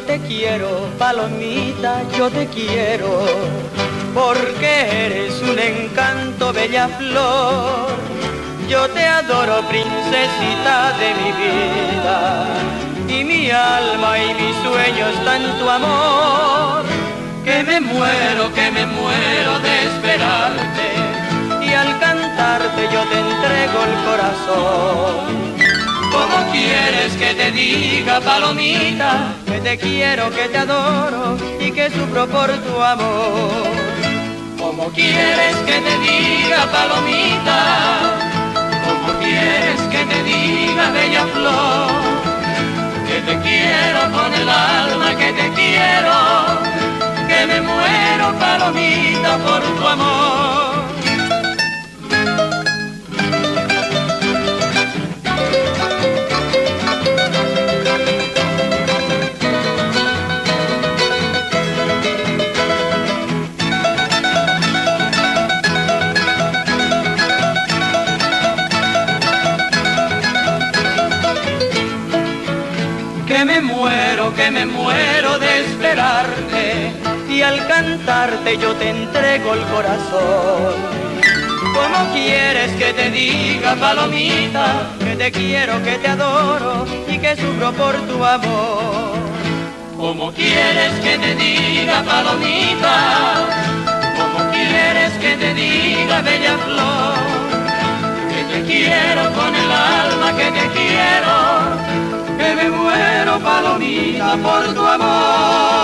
te quiero, palomita, yo te quiero, porque eres un encanto, bella flor. Yo te adoro, princesita de mi vida, y mi alma y mis sueños están tu amor. Que me muero de esperarte, y al cantarte yo te entrego el corazón. ¿Cómo quieres que te diga, palomita, que te quiero, que te adoro y que sufro por tu amor? ¿Cómo quieres que te diga, palomita? ¿Cómo quieres que te diga, bella flor? Que te quiero con el alma, que te quiero, que me muero, palomita, por tu amor. Que me muero de esperarte, y al cantarte yo te entrego el corazón. ¿Cómo quieres que te diga, palomita, que te quiero, que te adoro y que sufro por tu amor? ¿Cómo quieres que te diga, palomita? ¿Cómo quieres que te diga, bella flor? Que te quiero con el alma, que te quiero, que me muero, palomita, por tu amor.